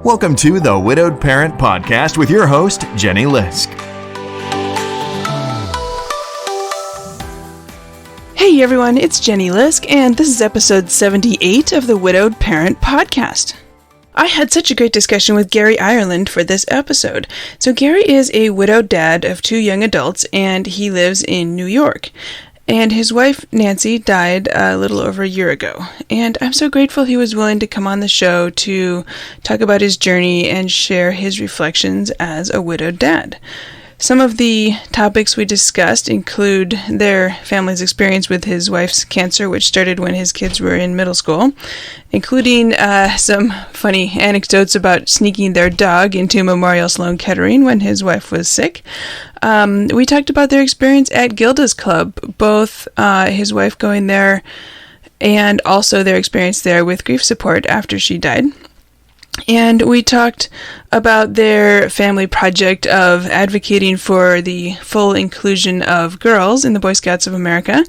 Welcome to the Widowed Parent Podcast with your host, Jenny Lisk. Hey everyone, it's Jenny Lisk, and this is episode 78 of the Widowed Parent Podcast. I had such a great discussion with Gary Ireland for this episode. So Gary is a widowed dad of 2 young adults, and he lives in New York. And his wife, Nancy, died a little over a year ago. And I'm so grateful he was willing to come on the show to talk about his journey and share his reflections as a widowed dad. Some of the topics we discussed include their family's experience with his wife's cancer, which started when his kids were in middle school, including some funny anecdotes about sneaking their dog into Memorial Sloan Kettering when his wife was sick. We talked about their experience at Gilda's club, both his wife going there and also their experience there with grief support after she died. And we talked about their family project of advocating for the full inclusion of girls in the Boy Scouts of America,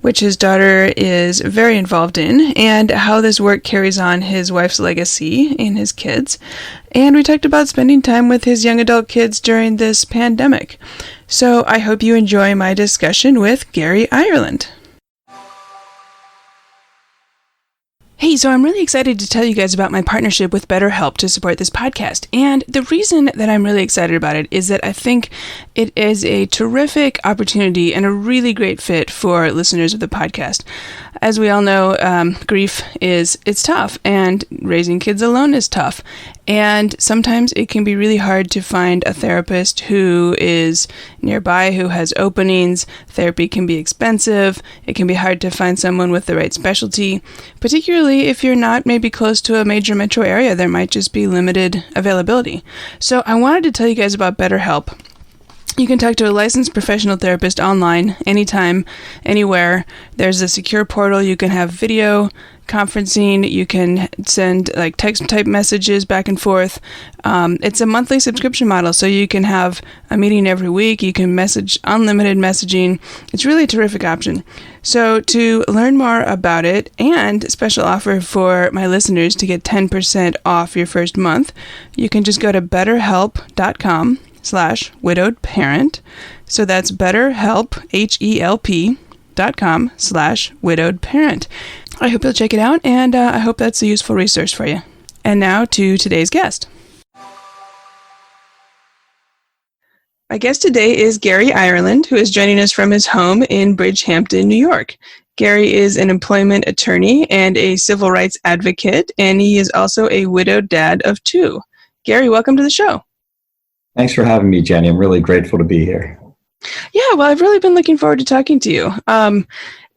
which his daughter is very involved in, and how this work carries on his wife's legacy in his kids. And we talked about spending time with his young adult kids during this pandemic. So I hope you enjoy my discussion with Gary Ireland. Hey, so I'm really excited to tell you guys about my partnership with BetterHelp to support this podcast. And the reason that I'm really excited about it is that I think it is a terrific opportunity and a really great fit for listeners of the podcast. As we all know, grief it's tough, and raising kids alone is tough. And sometimes it can be really hard to find a therapist who is nearby, who has openings. Therapy can be expensive. It can be hard to find someone with the right specialty, particularly if you're not maybe close to a major metro area. There might just be limited availability. So I wanted to tell you guys about BetterHelp. You can talk to a licensed professional therapist online, anytime, anywhere. There's a secure portal. You can have video conferencing. You can send text type messages back and forth. It's a monthly subscription model, so you can have a meeting every week. You can message unlimited messaging. It's really a terrific option. So to learn more about it, and special offer for my listeners to get 10% off your first month, you can just go to betterhelp.com/widowed parent. So that's BetterHelp, HELP.com/widowed parent. I hope you'll check it out, and I hope that's a useful resource for you. And now to today's guest. My guest today is Gary Ireland, who is joining us from his home in Bridgehampton, New York. Gary is an employment attorney and a civil rights advocate, and he is also a widowed dad of 2. Gary, welcome to the show. Thanks for having me, Jenny. I'm really grateful to be here. Yeah, well, I've really been looking forward to talking to you.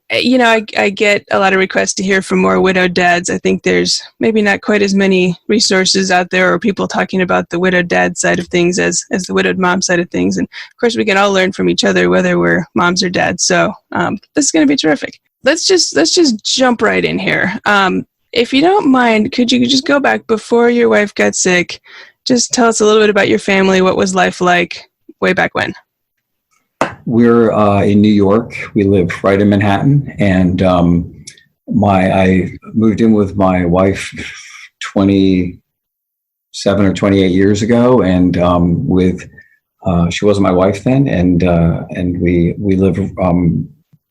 I get a lot of requests to hear from more widowed dads. I think there's maybe not quite as many resources out there or people talking about the widowed dad side of things as the widowed mom side of things. And of course, we can all learn from each other, whether we're moms or dads. So this is going to be terrific. Let's just jump right in here. If you don't mind, could you just go back before your wife got sick? Just tell us a little bit about your family. What was life like way back when? We're in New York. We live right in Manhattan, and I moved in with my wife 27 or 28 years ago, and she wasn't my wife then, and we live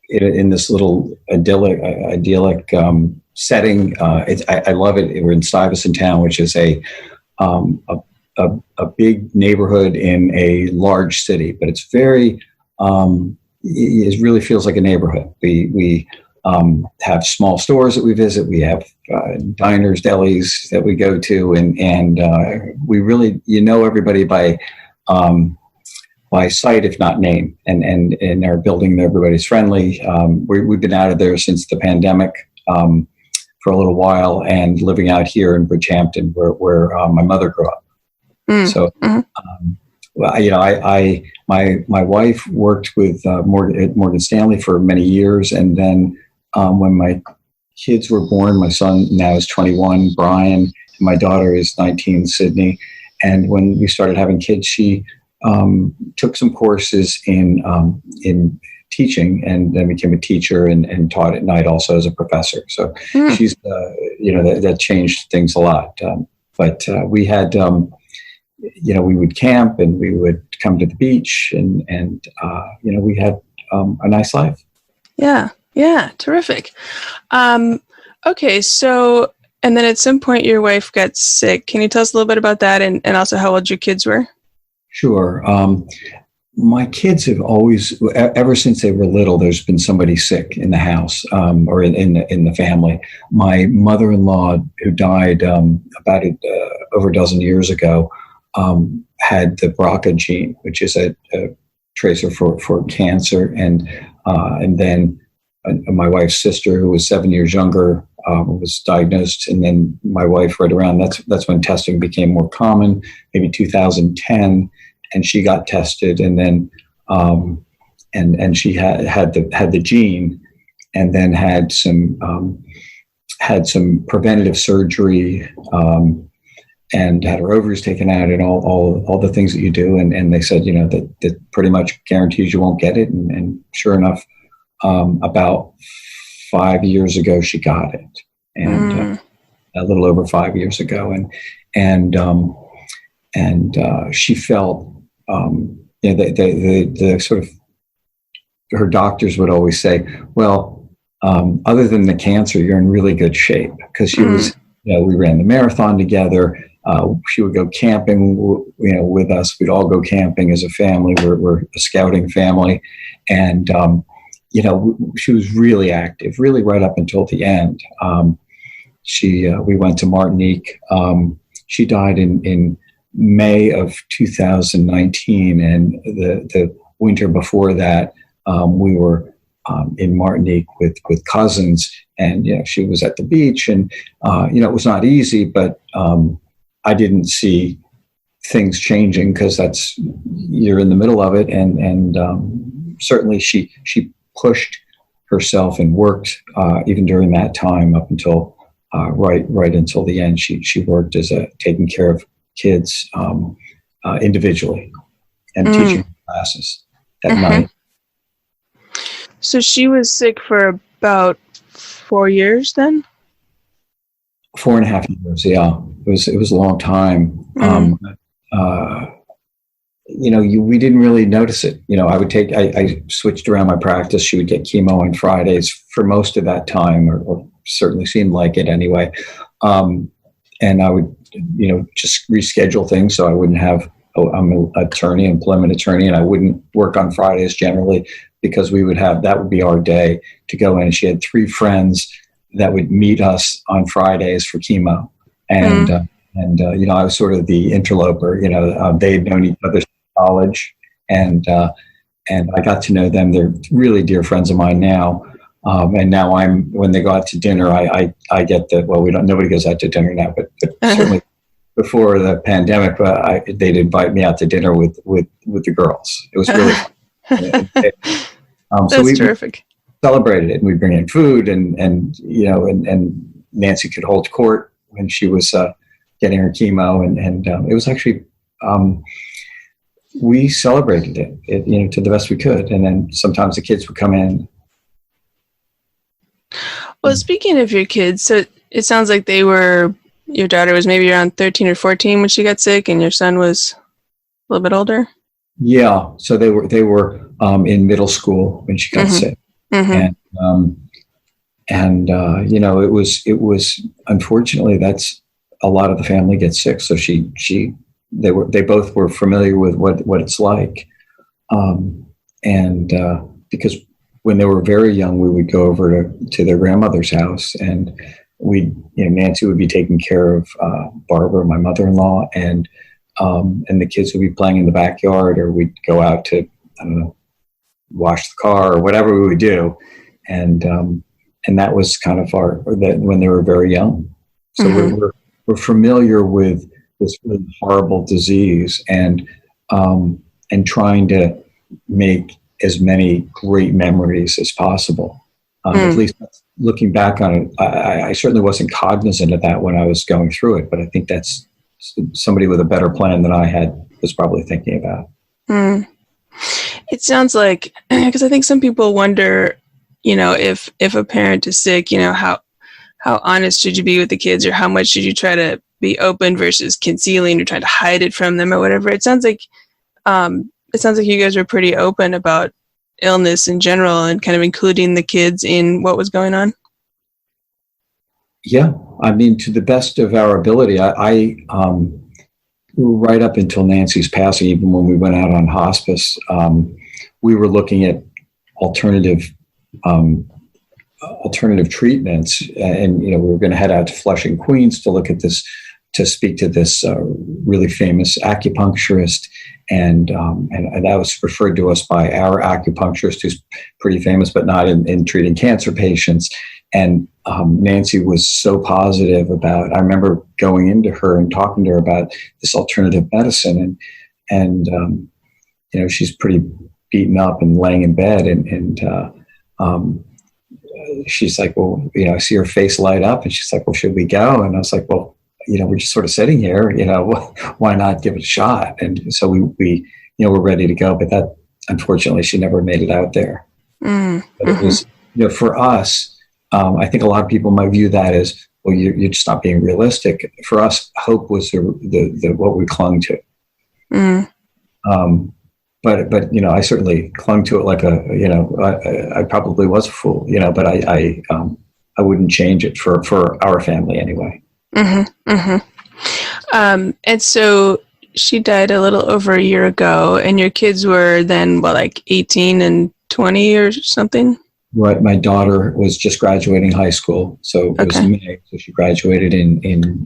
in this little idyllic setting. I love it. We're in Stuyvesant Town, which is a big neighborhood in a large city, but it's very it really feels like a neighborhood. We have small stores that we visit. We have diners, delis that we go to, and we really everybody by sight, if not name. And in our building, everybody's friendly. We've been out of there since the pandemic for a little while, and living out here in Bridgehampton, where my mother grew up. So. My wife worked with Morgan Stanley for many years, and then when my kids were born, my son now is 21, Brian, and my daughter is 19, Sydney. And when we started having kids, she took some courses in teaching, and then became a teacher and taught at night also as a professor. So she's, that changed things a lot. but we had, we would camp and we would come to the beach and we had a nice life. Yeah. Yeah. Terrific. Okay. So, and then at some point your wife got sick. Can you tell us a little bit about that and also how old your kids were? Sure. My kids have always, ever since they were little, there's been somebody sick in the house or in the family. My mother-in-law, who died about over a dozen years ago, had the BRCA gene, which is a tracer for cancer, and then my wife's sister, who was 7 years younger, was diagnosed, and then my wife right around. That's when testing became more common, maybe 2010. And she got tested, and then and she had the gene, and then had some preventative surgery, and had her ovaries taken out, and all the things that you do. And they said, that pretty much guarantees you won't get it. And sure enough, about 5 years ago, she got it, and a little over 5 years ago, and she felt. The sort of, her doctors would always say, well, other than the cancer, you're in really good shape, because she was, we ran the marathon together. She would go camping, with us. We'd all go camping as a family. We're a scouting family. And, she was really active, really right up until the end. We went to Martinique. She died in May of 2019, and the winter before that, we were in Martinique with cousins, and she was at the beach, and it was not easy, but I didn't see things changing, because you're in the middle of it, and certainly she pushed herself and worked even during that time up until right until the end. She worked as taking care of kids individually and teaching classes at night. So she was sick for about 4 years then? 4.5 years, yeah. It was a long time. We didn't really notice it. I switched around my practice. She would get chemo on Fridays for most of that time, or certainly seemed like it anyway. And I would, just reschedule things so I wouldn't have. I'm an attorney, employment attorney, and I wouldn't work on Fridays generally, because that would be our day to go in. And she had 3 friends that would meet us on Fridays for chemo, and I was sort of the interloper. They had known each other since college, and I got to know them. They're really dear friends of mine now. And now when they go out to dinner, I get nobody goes out to dinner now, but certainly before the pandemic, they'd invite me out to dinner with the girls. It was really fun. That's terrific. Celebrated it, and we bring in food, and Nancy could hold court when she was getting her chemo, and it was actually, we celebrated it, to the best we could. And then sometimes the kids would come in. Well, speaking of your kids, so it sounds like your daughter was maybe around 13 or 14 when she got sick, and your son was a little bit older? Yeah. So they were in middle school when she got sick. And it was unfortunately, that's a lot of the family gets sick. So they both were familiar with what it's like. Because when they were very young, we would go over to their grandmother's house, and Nancy would be taking care of Barbara, my mother-in-law, and the kids would be playing in the backyard, or we'd go out to, I don't know, wash the car or whatever we would do. And that was kind of when they were very young. So we're familiar with this really horrible disease, and trying to make as many great memories as possible. At least looking back on it, I certainly wasn't cognizant of that when I was going through it, but I think that's somebody with a better plan than I had was probably thinking about. It sounds like, because I think some people wonder, if a parent is sick, how honest should you be with the kids, or how much should you try to be open versus concealing or trying to hide it from them or whatever. It sounds like you guys were pretty open about illness in general and kind of including the kids in what was going on. Yeah, I mean, to the best of our ability, I right up until Nancy's passing, even when we went out on hospice, we were looking at alternative treatments, and we were going to head out to Flushing, Queens, to look at this, to speak to this really famous acupuncturist, and that was referred to us by our acupuncturist, who's pretty famous, but not in treating cancer patients. And Nancy was so positive about. I remember going into her and talking to her about this alternative medicine, and she's pretty beaten up and laying in bed, and she's like, well, I see her face light up, and she's like, well, should we go? And I was like, well, we're just sort of sitting here, why not give it a shot? And so we we're ready to go, but that, unfortunately, she never made it out there. But it was, for us, I think a lot of people might view that as, well, you're just not being realistic. For us, hope was the what we clung to. But I certainly clung to it like I probably was a fool, but I wouldn't change it for our family anyway. And so she died a little over a year ago, and your kids were then, like 18 and 20 or something? Right. My daughter was just graduating high school, so it was May. So she graduated in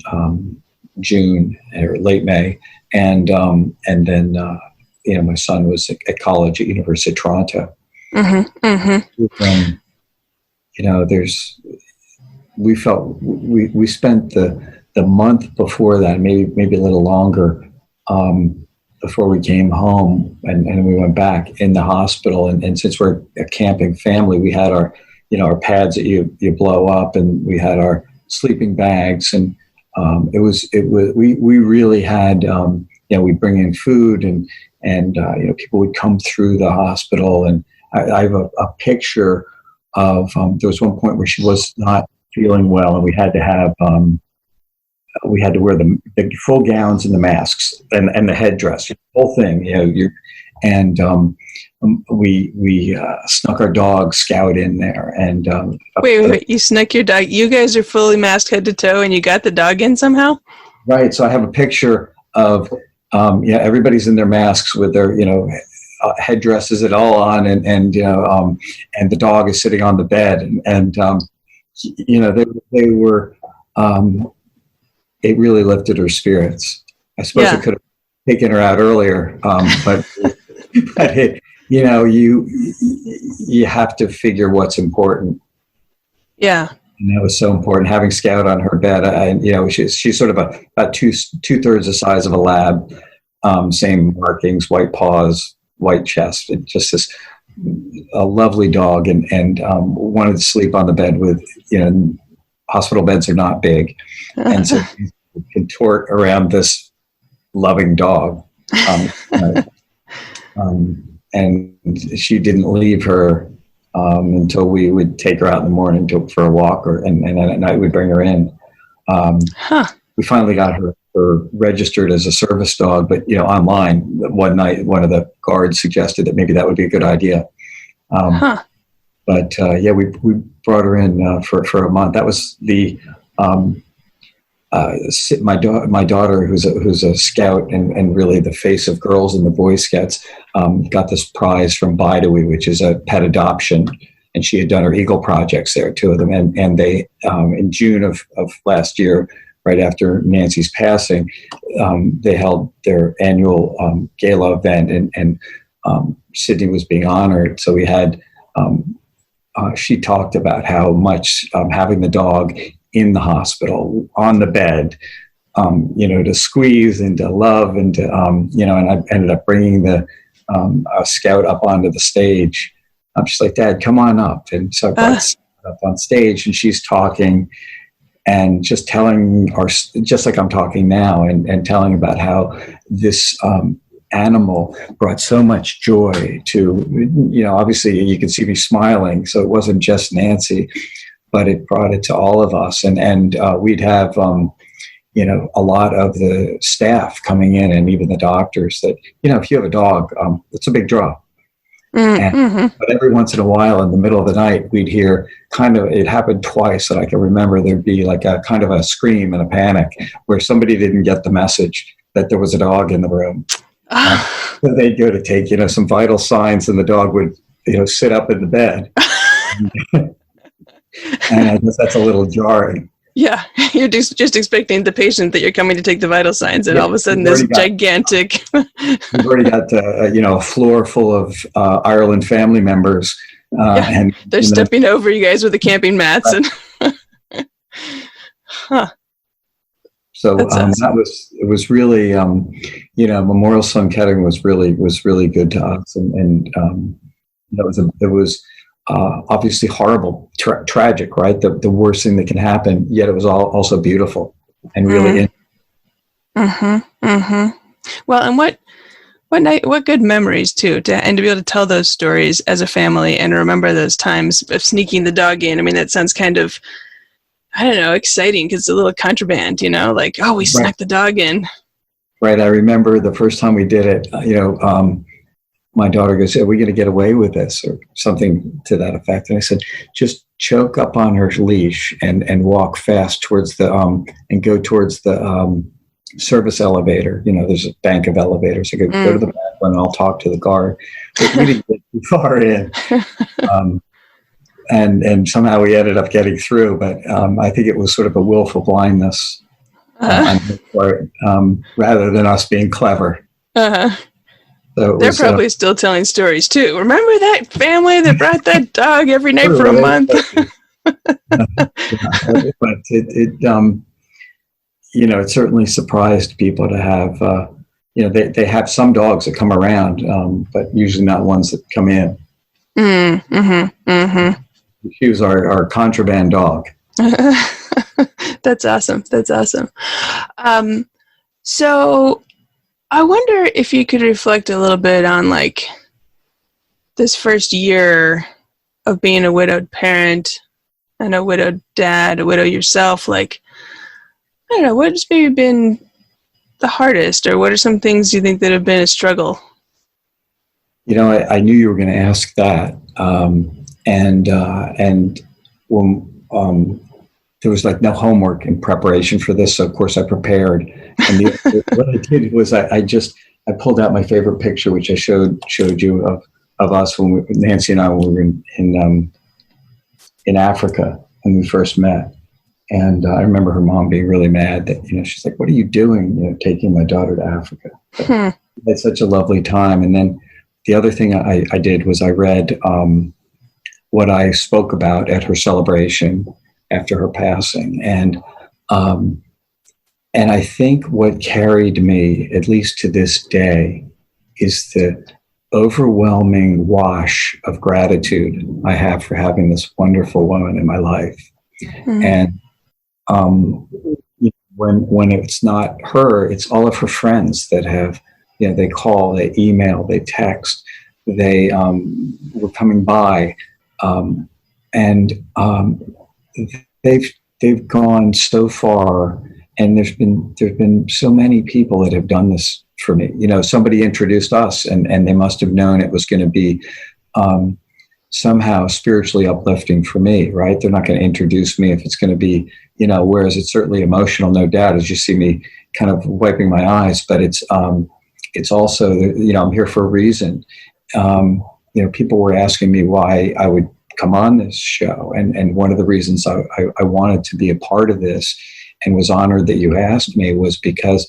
June or late May, and then my son was at college at University of Toronto. We felt we spent the month before that, maybe a little longer, before we came home and we went back in the hospital. And since we're a camping family, we had our pads that you blow up, and we had our sleeping bags, and we really had, we'd bring in food, and people would come through the hospital. And I have a picture of, there was one point where she was not feeling well, and we had to wear the full gowns and the masks and the headdress, the whole thing, we snuck our dog Scout in there. And wait, you snuck your dog? You guys are fully masked head to toe, and you got the dog in somehow? Right. So I have a picture of everybody's in their masks with their headdresses it all on, and the dog is sitting on the bed, and they were. It really lifted her spirits. I suppose I could have taken her out earlier, but you have to figure what's important. Yeah, and that was so important. Having Scout on her bed, she's sort of about 2/3 the size of a lab, same markings, white paws, white chest, and just a lovely dog, and wanted to sleep on the bed with hospital beds are not big, and so you contort around this loving dog, and she didn't leave her until we would take her out in the morning for a walk, and then at night we'd bring her in. We finally got her registered as a service dog, but online one night, one of the guards suggested that maybe that would be a good idea. But we brought her in for a month. That was the my daughter, who's a scout and really the face of girls in the Boy Scouts, got this prize from Bidewee, which is a pet adoption, and she had done her Eagle projects there, 2 of them, and they in June of last year, right after Nancy's passing, they held their annual gala event, and Sydney was being honored. So we had. She talked about how much having the dog in the hospital on the bed, to squeeze and to love and to, and I ended up bringing a Scout up onto the stage. She's like, Dad, come on up. And so I brought Scout up on stage, and she's talking and just telling, just like I'm talking now, and telling about how this animal brought so much joy to, obviously you can see me smiling, so it wasn't just Nancy, but it brought it to all of us. And we'd have, a lot of the staff coming in and even the doctors that, if you have a dog, it's a big draw. But every once in a while in the middle of the night, we'd hear it happened twice that I can remember. There'd be like a kind of a scream and a panic where somebody didn't get the message that there was a dog in the room. So they'd go to take, some vital signs, and the dog would, sit up in the bed. And I guess that's a little jarring. Yeah, you're just expecting the patient that you're coming to take the vital signs, and all of a sudden this gigantic... We've already got, a floor full of Ireland family members. And they're stepping over you guys with the camping mats. Right. And huh. So it was really, Memorial Sloan Kettering was really good to us. And it was obviously horrible, tragic, right? The worst thing that can happen, yet it was also beautiful and really. Well, and what good memories too, and to be able to tell those stories as a family and remember those times of sneaking the dog in. I mean, that sounds kind of, I don't know, exciting because it's a little contraband, like, oh, we snuck the dog in. Right. I remember the first time we did it, my daughter goes, "Are we going to get away with this?" or something to that effect. And I said, just choke up on her leash and walk fast towards and go towards the service elevator. There's a bank of elevators. I go to the back one and I'll talk to the guard. But we didn't get too far in. And somehow we ended up getting through. But I think it was sort of a willful blindness on his part, rather than us being clever. So they're probably still telling stories too. Remember that family that brought that dog every night for a month? But it certainly surprised people to have, they have some dogs that come around, but usually not ones that come in. She was our contraband dog. That's awesome. So I wonder if you could reflect a little bit on this first year of being a widowed parent and a widowed dad, a widow yourself. I don't know, what's maybe been the hardest, or what are some things you think that have been a struggle? I knew you were going to ask that. And when there was no homework in preparation for this, so of course I prepared. And what I did was I pulled out my favorite picture, which I showed you of us when Nancy and I were in Africa when we first met. And I remember her mom being really mad that she's like, "What are you doing? Taking my daughter to Africa?" But we had such a lovely time. And then the other thing I did was I read what I spoke about at her celebration after her passing. And I think what carried me, at least to this day, is the overwhelming wash of gratitude I have for having this wonderful woman in my life. And when it's not her, it's all of her friends that have, they call, they email, they text, they were coming by, and they've gone so far, and there's been so many people that have done this for me. Somebody introduced us, and they must have known it was going to be somehow spiritually uplifting for me, right? They're not going to introduce me if it's going to be, whereas it's certainly emotional, no doubt, as you see me kind of wiping my eyes, but it's also, I'm here for a reason. People were asking me why I would come on this show. And one of the reasons I wanted to be a part of this and was honored that you asked me was because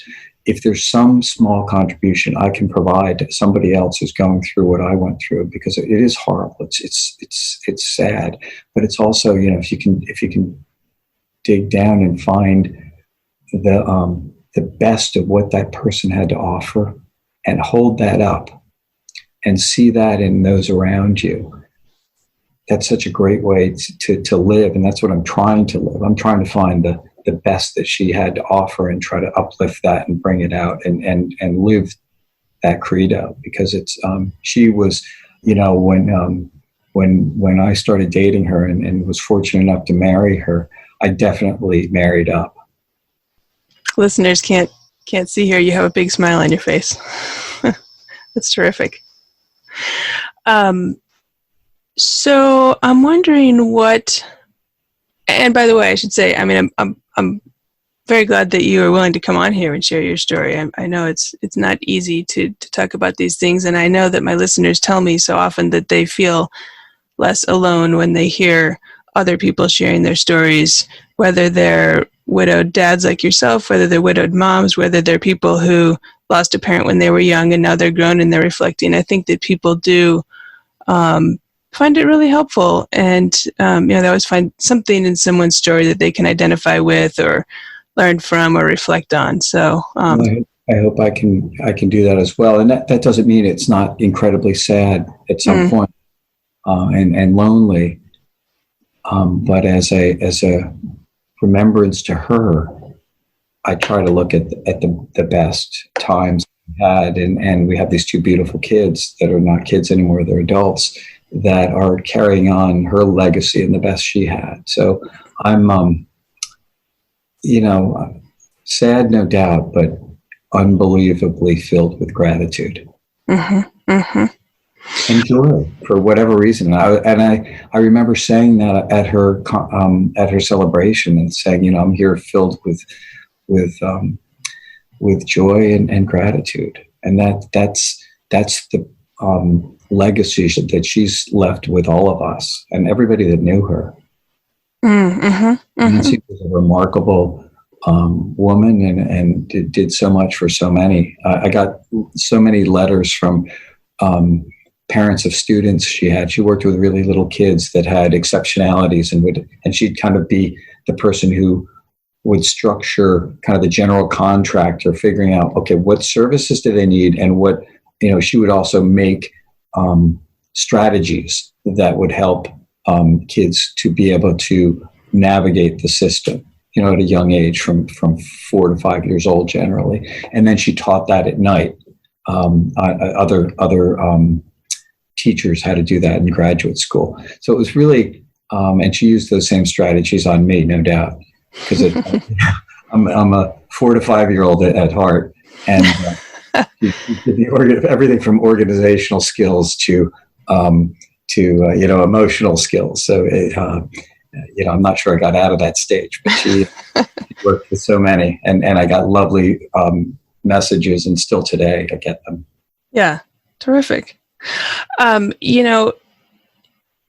if there's some small contribution I can provide to somebody else who's going through what I went through, because it is horrible. It's sad, but it's also, if you can dig down and find the best of what that person had to offer and hold that up and see that in those around you. That's such a great way to live. And that's what I'm trying to live. I'm trying to find the best that she had to offer and try to uplift that and bring it out and live that credo, because it's, she was, when I started dating her and was fortunate enough to marry her, I definitely married up. Listeners can't see here. You have a big smile on your face. That's terrific. So I'm wondering what. And by the way, I should say, I mean, I'm very glad that you are willing to come on here and share your story. I know it's not easy to talk about these things, and I know that my listeners tell me so often that they feel less alone when they hear other people sharing their stories, whether they're widowed dads like yourself, whether they're widowed moms, whether they're people who lost a parent when they were young and now they're grown and they're reflecting. I think that people do find it really helpful, and they always find something in someone's story that they can identify with or learn from or reflect on. So I hope I can do that as well. And that doesn't mean it's not incredibly sad at some point and lonely. But as a remembrance to her, I try to look at the best times we had, and we have these two beautiful kids that are not kids anymore; they're adults that are carrying on her legacy and the best she had. So I'm, sad, no doubt, but unbelievably filled with gratitude. And joy for whatever reason. I remember saying that at her celebration, and saying, I'm here filled with joy and gratitude, and that's the legacy that she's left with all of us and everybody that knew her. Nancy was a remarkable woman and did so much for so many. I got so many letters from parents of students she had. She worked with really little kids that had exceptionalities, and she'd kind of be the person who would structure kind of the general contractor, figuring out, okay, what services do they need, and what, she would also make strategies that would help kids to be able to navigate the system, at a young age, from 4 to 5 years old generally. And then she taught that at night. Other teachers how to do that in graduate school. So it was really, and she used those same strategies on me, no doubt, because I'm a 4 to 5 year old at heart, and everything from organizational skills to emotional skills. So I'm not sure I got out of that stage, but she worked with so many, and I got lovely messages, and still today I get them. Yeah, terrific.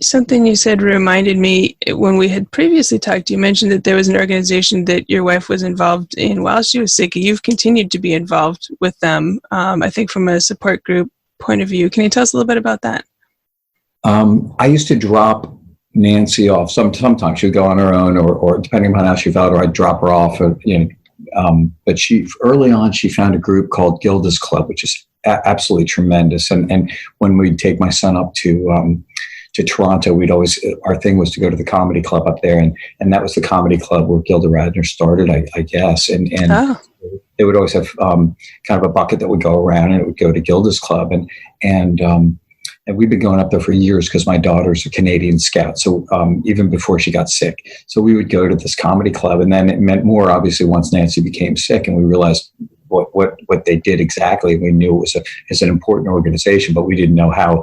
Something you said reminded me, when we had previously talked, you mentioned that there was an organization that your wife was involved in while she was sick. You've continued to be involved with them, I think from a support group point of view. Can you tell us a little bit about that? I used to drop Nancy off. Sometimes she would go on her own, or depending on how she felt, or I'd drop her off. But early on, she found a group called Gilda's Club, which is absolutely tremendous. And when we'd take my son up to Toronto, our thing was to go to the comedy club up there, and that was the comedy club where Gilda Radner started, I guess. And they would always have kind of a bucket that would go around, and it would go to Gilda's Club, and we've been going up there for years because my daughter's a Canadian Scout. So even before she got sick, so we would go to this comedy club, and then it meant more, obviously, once Nancy became sick, and we realized what they did exactly. We knew it was an important organization, but we didn't know how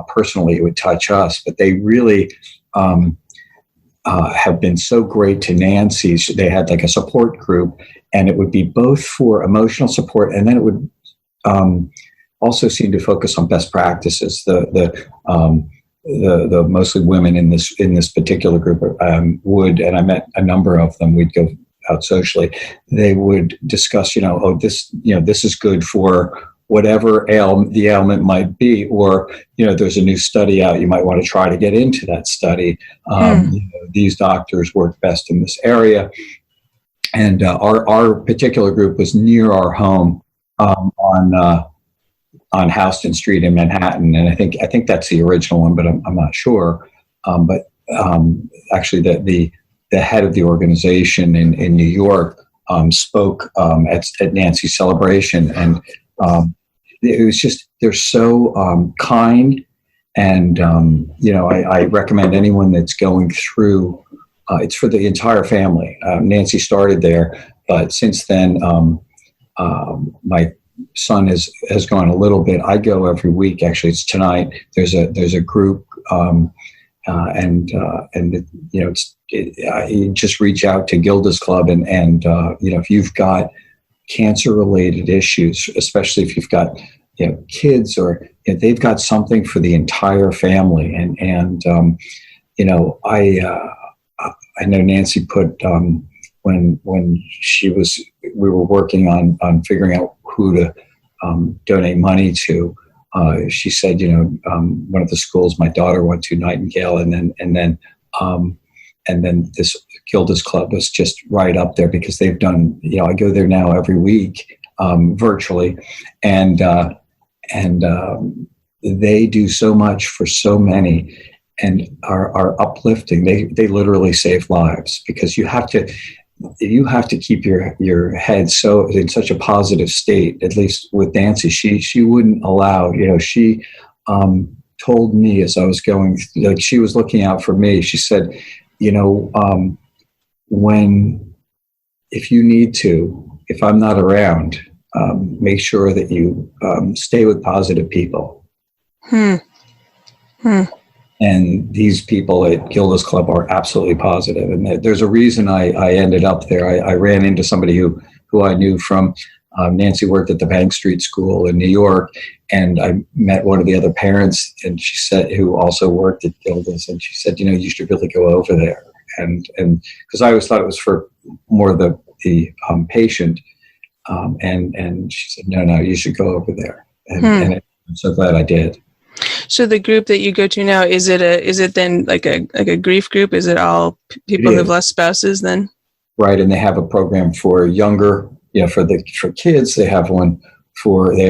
personally it would touch us. But they really have been so great to Nancy. They had like a support group, and it would be both for emotional support, and then it would also seem to focus on best practices. The mostly women in this particular group would, and I met a number of them. We'd go out socially. They would discuss, this is good for whatever the ailment might be, or there's a new study out, you might want to try to get into that study. These doctors work best in this area, and our particular group was near our home on Houston Street in Manhattan, and I think that's the original one, but I'm not sure. Actually, the head of the organization in New York spoke at Nancy's celebration, and it was just, they're so kind, and I recommend anyone that's going through. It's for the entire family. Nancy started there, but since then, my son has gone a little bit. I go every week. Actually, it's tonight. There's a group, you just reach out to Gilda's Club, and if you've got cancer related issues, especially if you've got kids, or they've got something for the entire family, and I know Nancy put when we were working on figuring out who to donate money to. She said, one of the schools my daughter went to, Nightingale, and then this Gilda's Club was just right up there, because they've done. I go there now every week, virtually, and they do so much for so many, and are uplifting. They literally save lives, because you have to keep your head in such a positive state. At least with Nancy, she wouldn't allow. She told me as I was going, like, she was looking out for me. She said, if you need to, if I'm not around, make sure that you stay with positive people. And these people at Gilda's Club are absolutely positive. And there's a reason I ended up there. I ran into somebody who I knew from, Nancy worked at the Bank Street School in New York, and I met one of the other parents, and she said, who also worked at Gilda's, and she said, you should really go over there. And because I always thought it was for more the patient. And she said, no, you should go over there. And I'm so glad I did. So the group that you go to now, is it then like a grief group? Is it all people who've lost spouses then? Right. And they have a program for younger, for kids. They have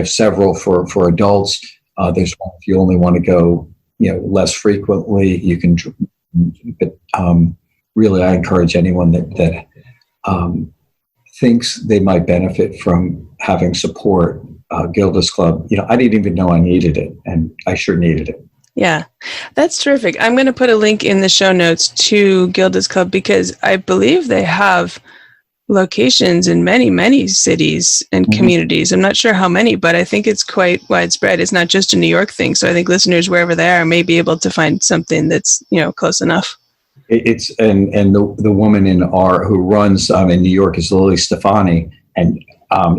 several for adults. There's one, if you only want to go, less frequently, you can, but really I encourage anyone that thinks they might benefit from having support. Gilda's Club, I didn't even know I needed it, and I sure needed it. Yeah, that's terrific. I'm going to put a link in the show notes to Gilda's Club, because I believe they have locations in many, many cities and communities. I'm not sure how many, but I think it's quite widespread. It's not just a New York thing. So I think listeners, wherever they are, may be able to find something that's, close enough. It's and the woman who runs in New York is Lily Stefani, and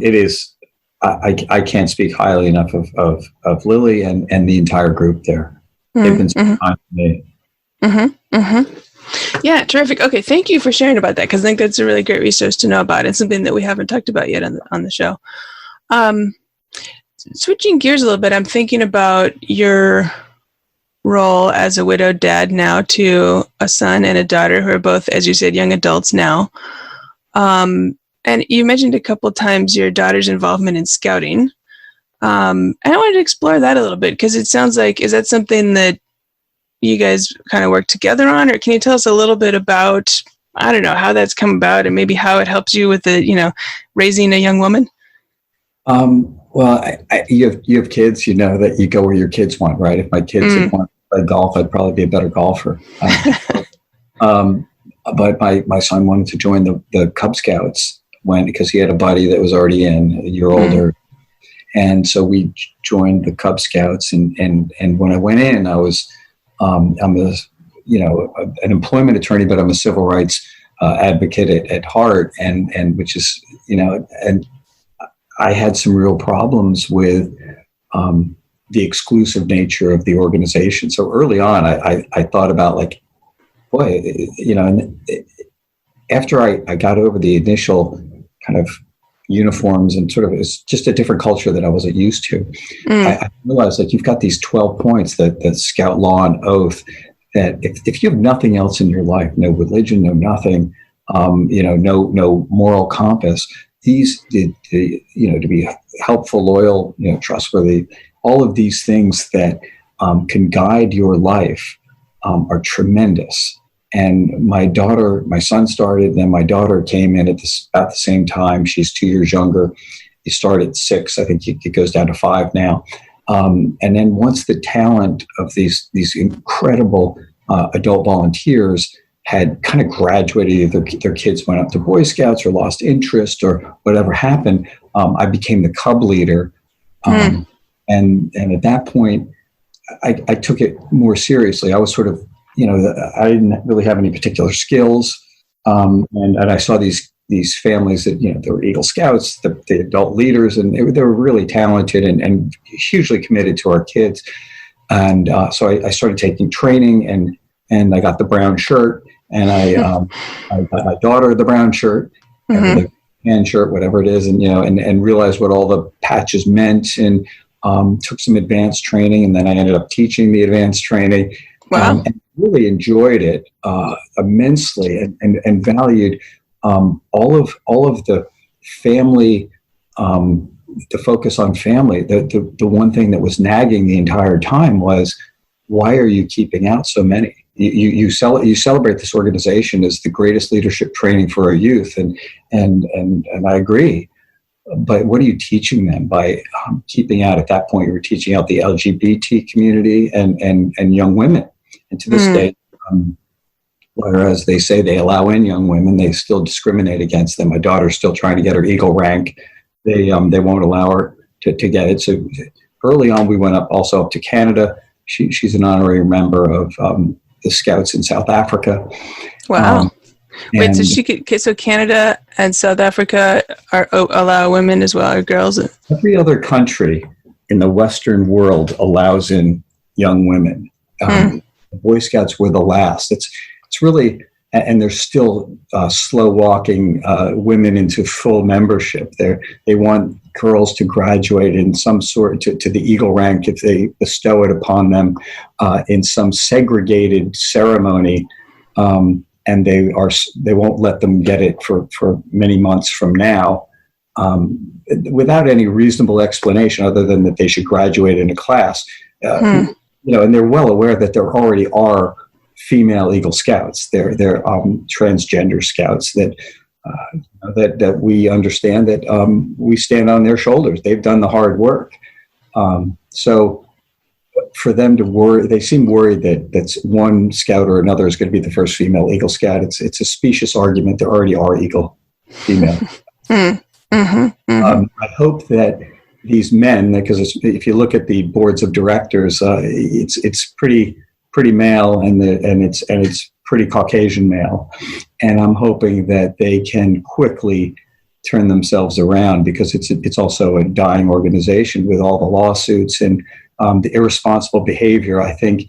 it is. I can't speak highly enough of Lily and the entire group there. They've been so kind to me. Yeah, terrific. Okay, thank you for sharing about that, because I think that's a really great resource to know about, and something that we haven't talked about yet on the show. Switching gears a little bit, I'm thinking about your role as a widowed dad now to a son and a daughter who are both, as you said, young adults now. And you mentioned a couple times your daughter's involvement in scouting. And I wanted to explore that a little bit, because it sounds like, is that something that you guys kind of work together on? Or can you tell us a little bit about, I don't know, how that's come about, and maybe how it helps you with raising a young woman? Well, you have kids, that you go where your kids want, right? If my kids had wanted to play golf, I'd probably be a better golfer. But my son wanted to join the Cub Scouts because he had a buddy that was already a year older. And so we joined the Cub Scouts, and when I went in, I was, I'm an employment attorney, but I'm a civil rights advocate at heart, and which is, and I had some real problems with the exclusive nature of the organization. So early on, I thought about, like, boy, and after I got over the initial kind of uniforms and sort of, it's just a different culture that I wasn't used to. I realized, like, you've got these 12 points that Scout law and oath, that if you have nothing else in your life, no religion, no nothing, no moral compass, these, to be helpful, loyal, trustworthy, all of these things that can guide your life are tremendous. And my son started, then my daughter came in at about the same time. She's 2 years younger. He started at 6. I think it goes down to 5 now. And then once the talent of these incredible adult volunteers had kind of graduated, either their kids went up to Boy Scouts or lost interest or whatever happened. I became the cub leader. And at that point, I took it more seriously. I was sort of, I didn't really have any particular skills. And I saw these families that, they were Eagle Scouts, the adult leaders, and they were really talented and hugely committed to our kids. And so I started taking training, and I got the brown shirt, and I got my daughter the brown shirt, the hand shirt, whatever it is, and realized what all the patches meant, and took some advanced training, and then I ended up teaching the advanced training. Wow. And really enjoyed it immensely, and valued all of the family, the focus on family. The one thing that was nagging the entire time was, why are you keeping out so many? You celebrate this organization as the greatest leadership training for our youth, and I agree. But what are you teaching them by keeping out? At that point, you were teaching out the LGBT community and young women. And to this day, whereas they say they allow in young women, they still discriminate against them. My daughter's still trying to get her Eagle rank. They won't allow her to get it. So early on, we went also up to Canada. She's an honorary member of the Scouts in South Africa. Wow. Wait, so Canada and South Africa allow women as well, or girls? Every other country in the Western world allows in young women. The Boy Scouts were the last. It's really, and they're still slow walking women into full membership. They want girls to graduate in some sort to the Eagle rank if they bestow it upon them in some segregated ceremony. And they won't let them get it for many months from now, without any reasonable explanation other than that they should graduate in a class. And they're well aware that there already are female Eagle Scouts. They're transgender scouts that we understand that we stand on their shoulders. They've done the hard work. So for them to worry, they seem worried that one scout or another is going to be the first female Eagle Scout. It's a specious argument. There already are Eagle female. I hope that these men, because if you look at the boards of directors, it's pretty male, and it's pretty Caucasian male, and I'm hoping that they can quickly turn themselves around, because it's also a dying organization with all the lawsuits and the irresponsible behavior. I think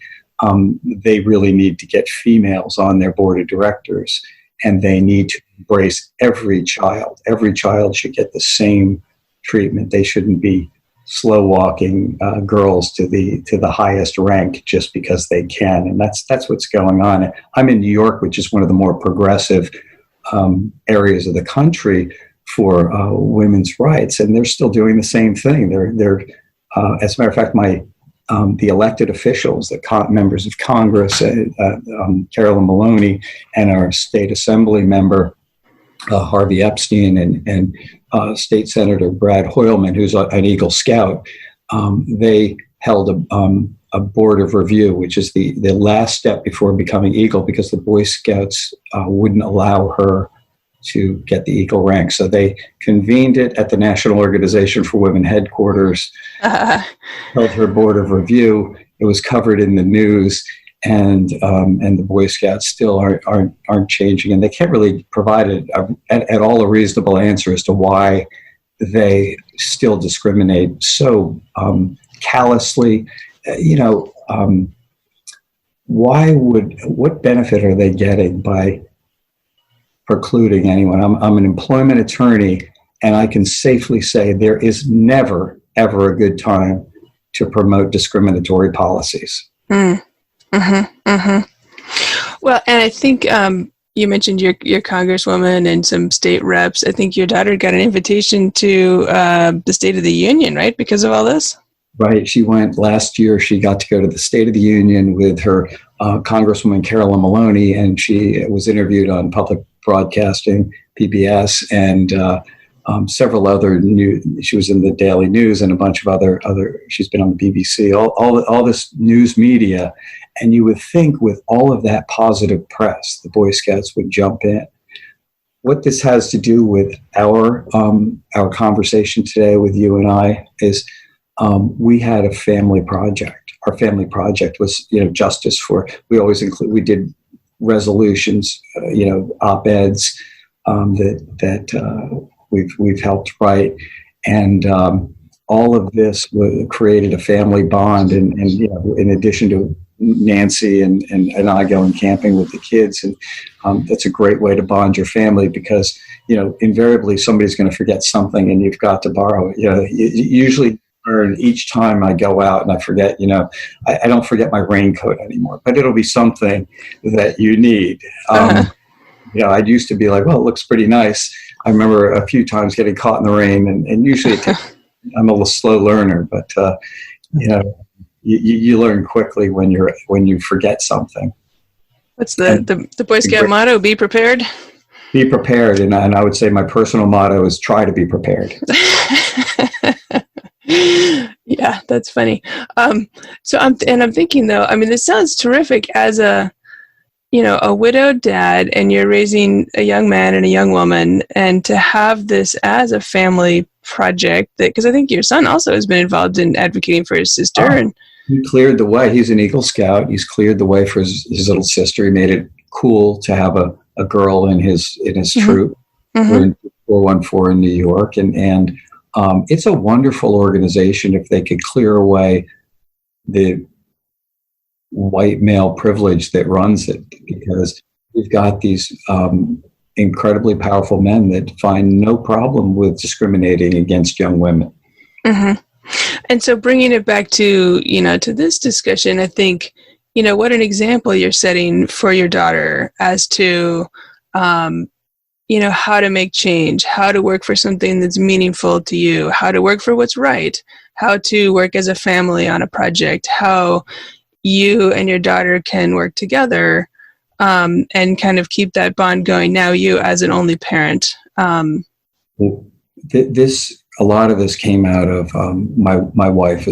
they really need to get females on their board of directors, and they need to embrace every child. Every child should get the same treatment. They shouldn't be slow walking girls to the highest rank just because they can. And that's what's going on. I'm in New York, which is one of the more progressive areas of the country for women's rights, and they're still doing the same thing. They're as a matter of fact, the elected officials, the members of Congress, Carolyn Maloney, and our state assembly member, Harvey Epstein, and State Senator Brad Hoylman, who's an Eagle Scout, they held a board of review, which is the last step before becoming Eagle, because the Boy Scouts wouldn't allow her to get the Eagle rank. So they convened it at the National Organization for Women headquarters, held her board of review. It was covered in the news, and the Boy Scouts still aren't changing, and they can't really provide at all a reasonable answer as to why they still discriminate so callously. What benefit are they getting by precluding anyone? I'm an employment attorney, and I can safely say there is never, ever a good time to promote discriminatory policies. Well, and I think you mentioned your congresswoman and some state reps. I think your daughter got an invitation to the State of the Union, right, because of all this? Right. She went last year. She got to go to the State of the Union with her Congresswoman Carolyn Maloney, and she was interviewed on public broadcasting, PBS, and several other she was in the Daily News and a bunch of other, she's been on the BBC, all this news media. And you would think with all of that positive press, the Boy Scouts would jump in. What this has to do with our conversation today with you and I is we had a family project. Our family project was, justice for, we did resolutions, op-eds that we've helped write. And all of this created a family bond. And in addition to Nancy and I going camping with the kids, and that's a great way to bond your family because invariably somebody's going to forget something and you've got to borrow it. Usually each time I go out and I forget, I don't forget my raincoat anymore, but it'll be something that you need. I used to be like, well, it looks pretty nice. I remember a few times getting caught in the rain, and usually I'm a little slow learner, but you learn quickly when you forget something. What's the Boy Scout motto? Be prepared. Be prepared, and I would say my personal motto is try to be prepared. Yeah, that's funny. So I'm thinking though. I mean, this sounds terrific as a widowed dad, and you're raising a young man and a young woman, and to have this as a family project because I think your son also has been involved in advocating for his sister. And he cleared the way. He's an Eagle Scout. He's cleared the way for his little sister. He made it cool to have a girl in his troop. We're in 414 in New York, and it's a wonderful organization if they could clear away the white male privilege that runs it, because we've got these incredibly powerful men that find no problem with discriminating against young women. Mm-hmm. And so bringing it back to, to this discussion, I think, what an example you're setting for your daughter as to, how to make change, how to work for something that's meaningful to you, how to work for what's right, how to work as a family on a project, how you and your daughter can work together and kind of keep that bond going. Now you as an only parent. A lot of this came out of my wife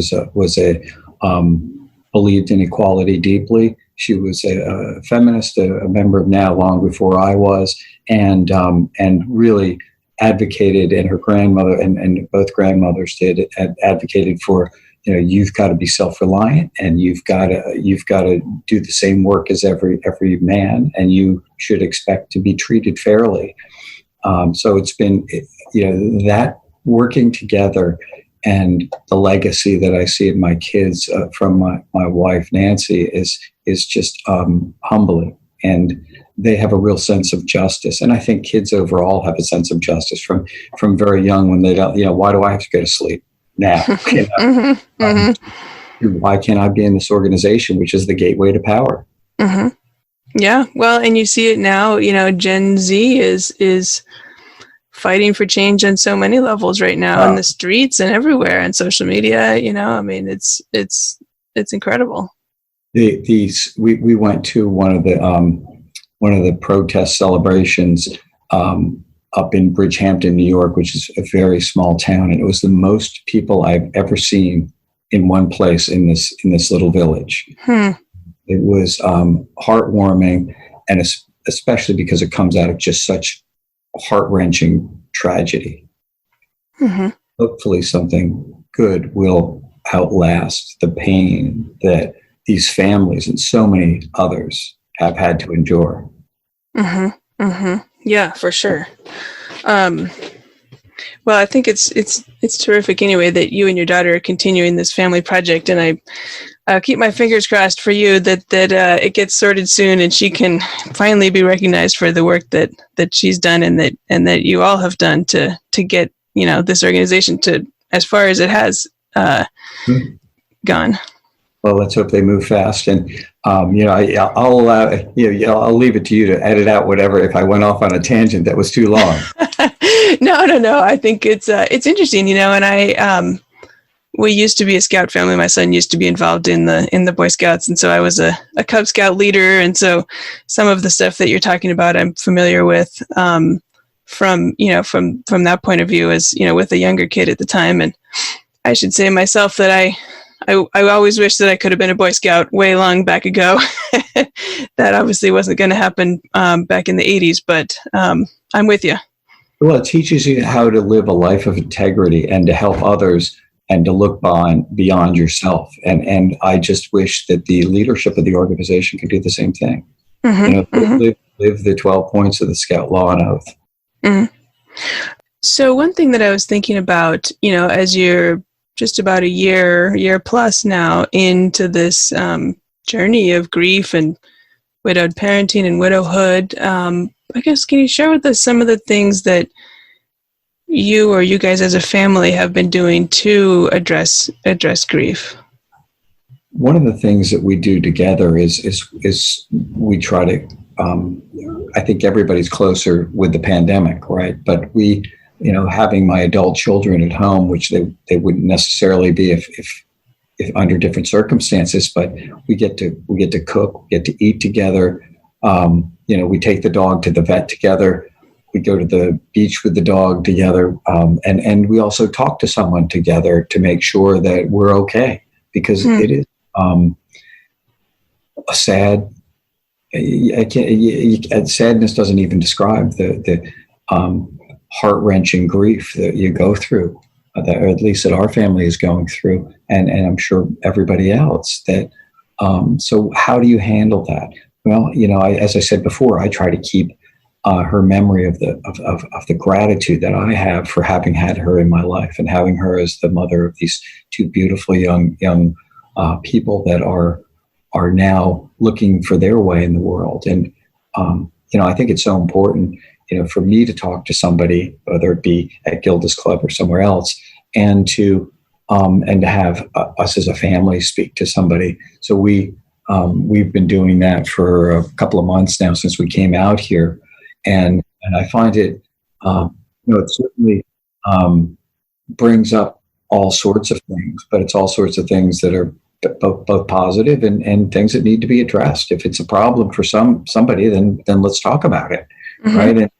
believed in equality deeply. She was a feminist, a member of NOW long before I was, and really advocated, and her grandmother and both grandmothers did, advocated for, you've got to be self-reliant, and you've got to do the same work as every man, and you should expect to be treated fairly. So it's been, that working together, and the legacy that I see in my kids from my wife Nancy is just humbling, and they have a real sense of justice. And I think kids overall have a sense of justice from very young, when they don't, why do I have to go to sleep now? Why can't I be in this organization, which is the gateway to power? Mm-hmm. Yeah, well, and you see it now. Gen Z is fighting for change on so many levels right now, in the streets and everywhere, and social media. I mean, it's incredible. We went to one of the protest celebrations up in Bridgehampton, New York, which is a very small town, and it was the most people I've ever seen in one place in this little village. It was heartwarming, and especially because it comes out of just such heart-wrenching tragedy. Mm-hmm. Hopefully something good will outlast the pain that these families and so many others have had to endure. Mm-hmm. Mm-hmm. Yeah, for sure. Well, I think it's terrific anyway that you and your daughter are continuing this family project, and I'll keep my fingers crossed for you that it gets sorted soon and she can finally be recognized for the work that she's done, and that you all have done to get this organization to as far as it has gone. Well, let's hope they move fast, and I'll allow I'll leave it to you to edit out whatever if I went off on a tangent that was too long. No. I think it's interesting, and we used to be a Scout family. My son used to be involved in the Boy Scouts, and so I was a Cub Scout leader, and so some of the stuff that you're talking about I'm familiar with. from that point of view as, with a younger kid at the time. And I should say myself that I always wish that I could have been a Boy Scout way long back ago. That obviously wasn't going to happen back in the 80s, but I'm with you. Well, it teaches you how to live a life of integrity and to help others and to look beyond yourself. And I just wish that the leadership of the organization could do the same thing. Live the 12 points of the Scout Law and Oath. Mm-hmm. So one thing that I was thinking about, as you're just about a year plus now into this journey of grief and widowed parenting and widowhood, I guess, can you share with us some of the things that you or you guys as a family have been doing to address grief? One of the things that we do together is we try to, I think everybody's closer with the pandemic, right? But we, having my adult children at home, which they wouldn't necessarily be if under different circumstances, but we get to cook, we get to eat together. We take the dog to the vet together. We go to the beach with the dog together. And we also talk to someone together to make sure that we're okay, because it is a sad, sadness doesn't even describe the heart-wrenching grief that you go through, or at least that our family is going through, and I'm sure everybody else. That so how do you handle that? Well, as I said before, I try to keep her memory of the gratitude that I have for having had her in my life and having her as the mother of these two beautiful young people that are now looking for their way in the world. And I think it's so important, for me to talk to somebody, whether it be at Gilda's Club or somewhere else, and to have us as a family speak to somebody. So we've been doing that for a couple of months now since we came out here, and I find it, it certainly brings up all sorts of things, but it's all sorts of things that are both positive and things that need to be addressed. If it's a problem for somebody, then let's talk about it, right? And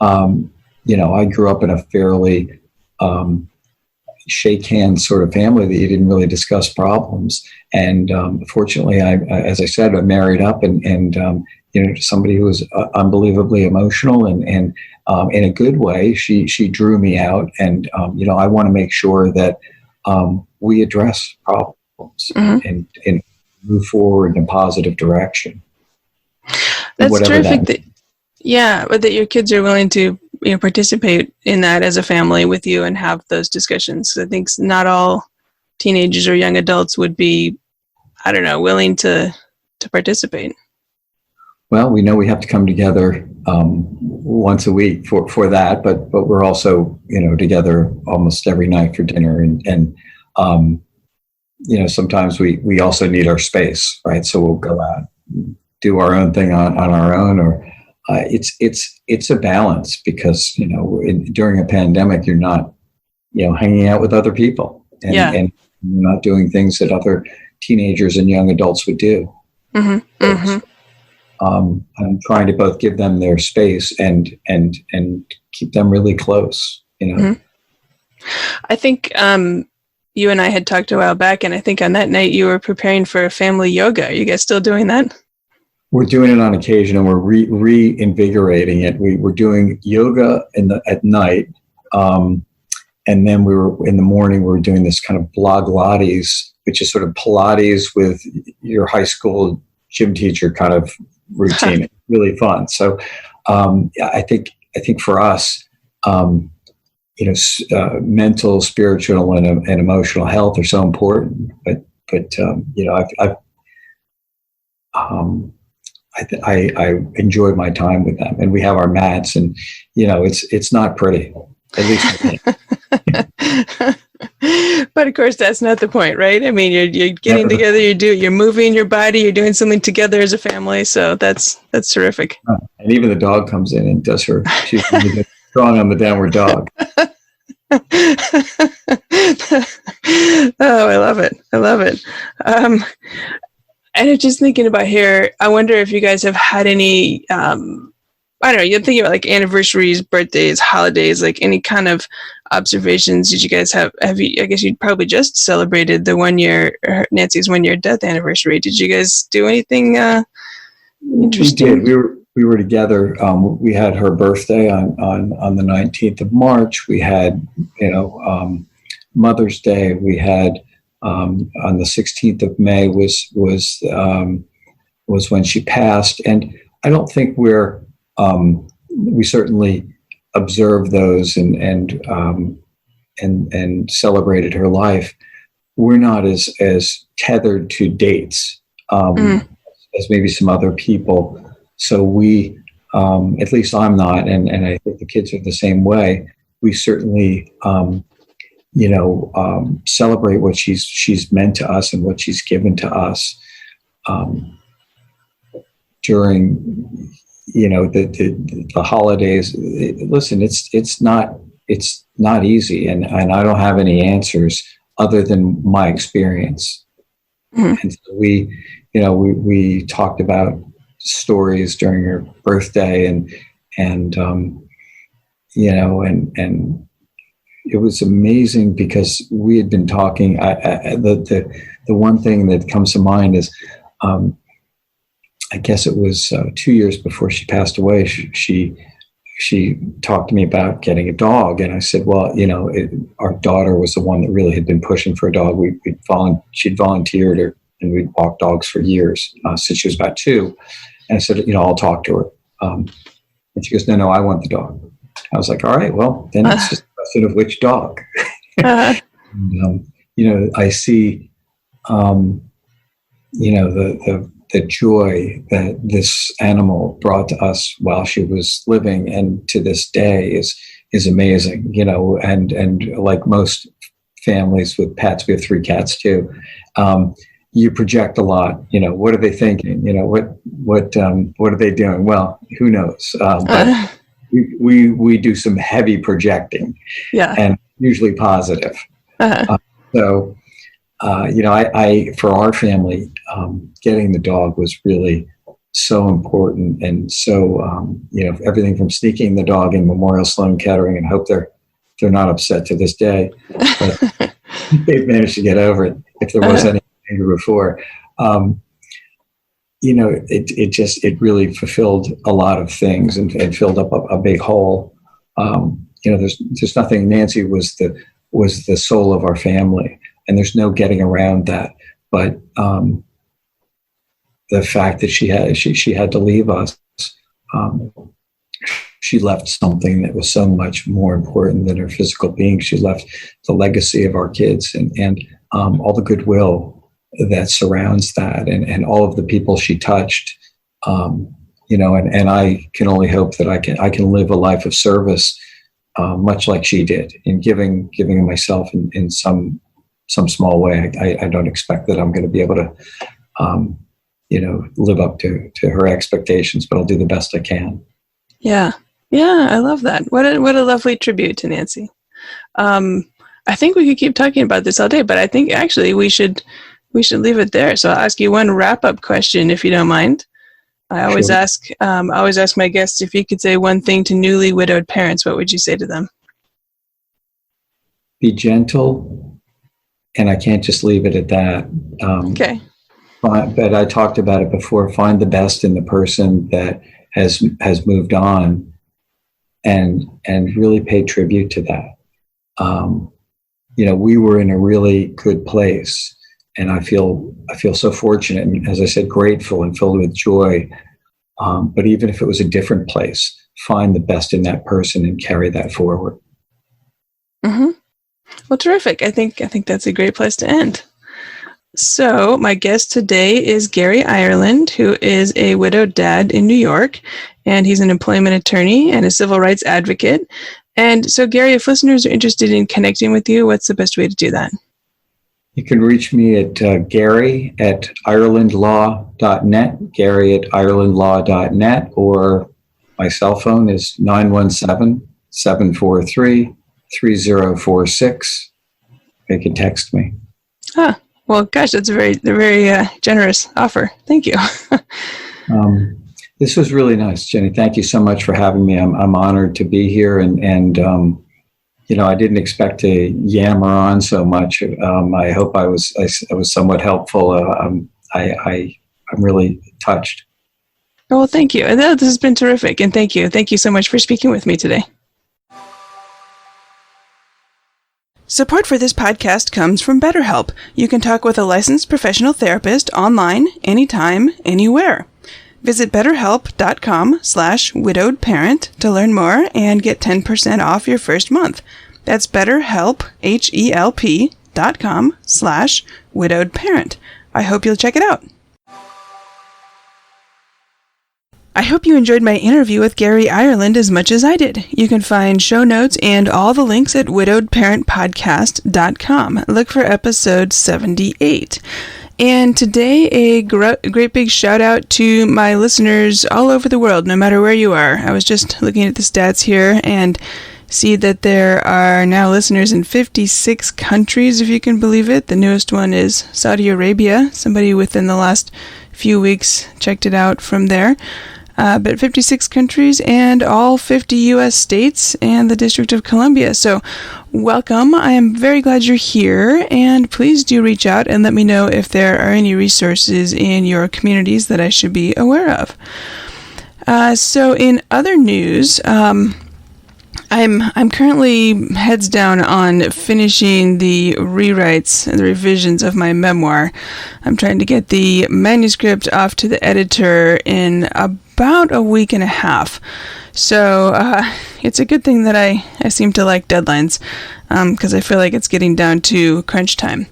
I grew up in a fairly shake hands sort of family that you didn't really discuss problems. And fortunately, as I said, I married up and somebody who was unbelievably emotional and in a good way. She drew me out, and I want to make sure that we address problems and move forward in a positive direction. That's terrific. But that your kids are willing to participate in that as a family with you and have those discussions. I think not all teenagers or young adults would be, willing to participate. Well, we know we have to come together once a week for that, but we're also together almost every night for dinner, and sometimes we also need our space, right? So we'll go out, do our own thing on our own, or it's a balance, because during a pandemic you're not hanging out with other people, and you're not doing things that other teenagers and young adults would do. I'm trying to both give them their space and keep them really close. I think you and I had talked a while back, and I think on that night you were preparing for a family yoga. Are you guys still doing that? We're doing it on occasion, and we're reinvigorating it. We're doing yoga at night, and then in the morning we were doing this kind of Pilates, which is sort of Pilates with your high school gym teacher kind of routine. It's really fun. So I think for us, mental, spiritual, and emotional health are so important. But I enjoy my time with them, and we have our mats, and it's not pretty, at least for me. But of course, that's not the point, right? I mean, you're getting together, you're moving your body, you're doing something together as a family. So that's terrific. And even the dog comes in and does she's really strong on the downward dog. Oh, I love it. And just thinking about here, I wonder if you guys have had any I don't know, you're thinking about like anniversaries, birthdays, holidays, like any kind of observations. Did you guys have you, I guess you'd probably just celebrated the 1 year, Nancy's 1 year death anniversary. Did you guys do anything interesting? We did. We were together. We had her birthday on the 19th of March. We had, Mother's Day. We had, on the 16th of May was when she passed. And I don't think we certainly observed those and celebrated her life. We're not as tethered to dates as maybe some other people. So we, at least I'm not, and I think the kids are the same way. We certainly, celebrate what she's meant to us and what she's given to us during, the holidays. Listen, it's not easy, and I don't have any answers other than my experience. Mm-hmm. And so we talked about stories during her birthday, and it was amazing because we had been talking. The one thing that comes to mind is, I guess it was 2 years before she passed away. She talked to me about getting a dog, and I said, well, our daughter was the one that really had been pushing for a dog. She'd volunteered her, and we'd walked dogs for years since she was about 2. And I said, I'll talk to her. And she goes, no, I want the dog. I was like, all right, well, then it's just a question of which dog. And, I see, the joy that this animal brought to us while she was living, and to this day is amazing. And like most families with pets, we have 3 cats too. You project a lot. What are they thinking? What are they doing? Well, who knows? But we do some heavy projecting, and usually positive. So, I for our family, getting the dog was really so important, and so everything from sneaking the dog in Memorial Sloan Kettering, and hope they're not upset to this day, but they've managed to get over it. If there was any anger before, it really fulfilled a lot of things and filled up a big hole. There's nothing. Nancy was the soul of our family, and there's no getting around that. But the fact that she had to leave us, she left something that was so much more important than her physical being. She left the legacy of our kids and all the goodwill that surrounds that, and all of the people she touched, and I can only hope that I can live a life of service, much like she did, in giving myself in some small way. I don't expect that I'm going to be able to, live up to her expectations, but I'll do the best I can. Yeah, I love that. What a lovely tribute to Nancy. I think we could keep talking about this all day, but I think actually we should leave it there. So I'll ask you one wrap-up question, if you don't mind. I always ask my guests, if you could say one thing to newly widowed parents, what would you say to them? Be gentle, and I can't just leave it at that. Okay. But I talked about it before. Find the best in the person that has moved on, and really pay tribute to that. We were in a really good place. And I feel so fortunate, and as I said, grateful and filled with joy. But even if it was a different place, find the best in that person and carry that forward. Mm-hmm. Well, terrific. I think that's a great place to end. So my guest today is Gary Ireland, who is a widowed dad in New York, and he's an employment attorney and a civil rights advocate. And so, Gary, if listeners are interested in connecting with you, what's the best way to do that? You can reach me at Gary@IrelandLaw.net, Gary@IrelandLaw.net, or my cell phone is 917-743-3046. You can text me. Well, gosh, that's a very generous offer. Thank you. This was really nice, Jenny. Thank you so much for having me. I'm honored to be here, and I didn't expect to yammer on so much. I hope I was somewhat helpful. I'm really touched. Oh, well, thank you. This has been terrific, and thank you. Thank you so much for speaking with me today. Support for this podcast comes from BetterHelp. You can talk with a licensed professional therapist online, anytime, anywhere. Visit betterhelp.com/widowedparent to learn more and get 10% off your first month. That's BetterHelp, HELP.com/widowedparent. I hope you'll check it out. I hope you enjoyed my interview with Gary Ireland as much as I did. You can find show notes and all the links at widowedparentpodcast.com. Look for episode 78. And today, a great big shout out to my listeners all over the world, no matter where you are. I was just looking at the stats here and see that there are now listeners in 56 countries, if you can believe it. The newest one is Saudi Arabia. Somebody within the last few weeks checked it out from there. But 56 countries and all 50 U.S. states and the District of Columbia. So welcome. I am very glad you're here, and please do reach out and let me know if there are any resources in your communities that I should be aware of. So in other news, I'm currently heads down on finishing the rewrites and the revisions of my memoir. I'm trying to get the manuscript off to the editor in about a week and a half. So it's a good thing that I seem to like deadlines, because I feel like it's getting down to crunch time.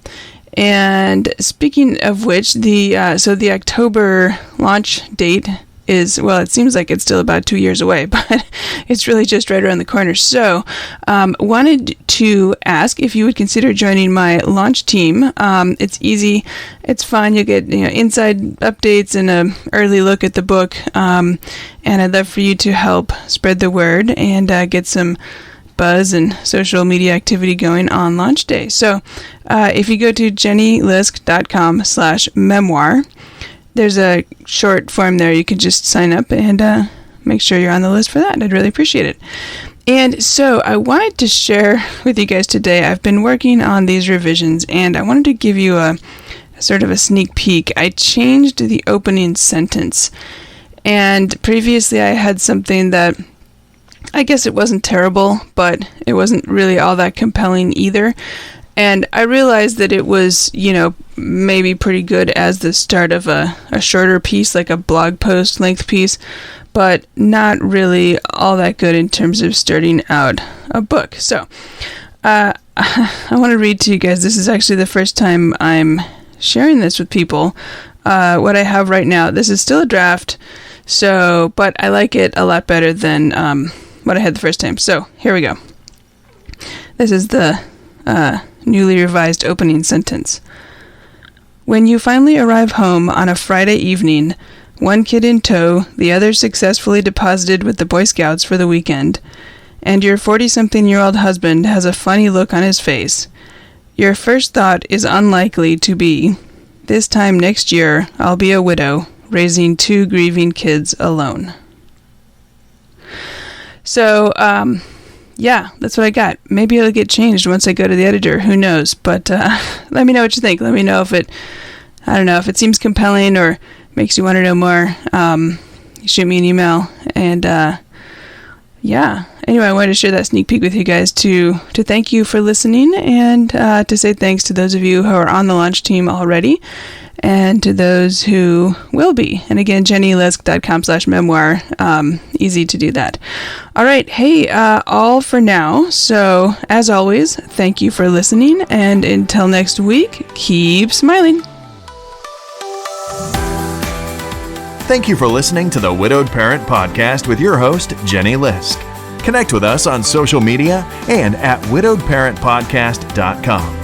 And speaking of which, the October launch date is, well, it seems like it's still about 2 years away, but it's really just right around the corner. So wanted to ask if you would consider joining my launch team. It's easy, it's fun, you'll get inside updates and an early look at the book, and I'd love for you to help spread the word and get some buzz and social media activity going on launch day. So if you go to jennylisk.com/memoir, there's a short form there. You can just sign up and make sure you're on the list for that. I'd really appreciate it. And so I wanted to share with you guys today, I've been working on these revisions, and I wanted to give you a sort of a sneak peek. I changed the opening sentence. And previously I had something that, I guess it wasn't terrible, but it wasn't really all that compelling either. And I realized that it was, maybe pretty good as the start of a shorter piece, like a blog post length piece, but not really all that good in terms of starting out a book. So I want to read to you guys. This is actually the first time I'm sharing this with people. What I have right now, this is still a draft, but I like it a lot better than what I had the first time. So here we go. This is the newly revised opening sentence. When you finally arrive home on a Friday evening, one kid in tow, the other successfully deposited with the Boy Scouts for the weekend, and your 40-something-year-old husband has a funny look on his face, your first thought is unlikely to be, this time next year, I'll be a widow, raising 2 grieving kids alone. So, yeah, that's what I got. Maybe it'll get changed once I go to the editor. Who knows? But let me know what you think. Let me know if it seems compelling or makes you want to know more. Shoot me an email. And yeah. Anyway, I wanted to share that sneak peek with you guys to thank you for listening and to say thanks to those of you who are on the launch team already and to those who will be. And again, jennylisk.com/memoir. Easy to do that. All right. Hey, all for now. So as always, thank you for listening. And until next week, keep smiling. Thank you for listening to the Widowed Parent Podcast with your host, Jenny Lisk. Connect with us on social media and at widowedparentpodcast.com.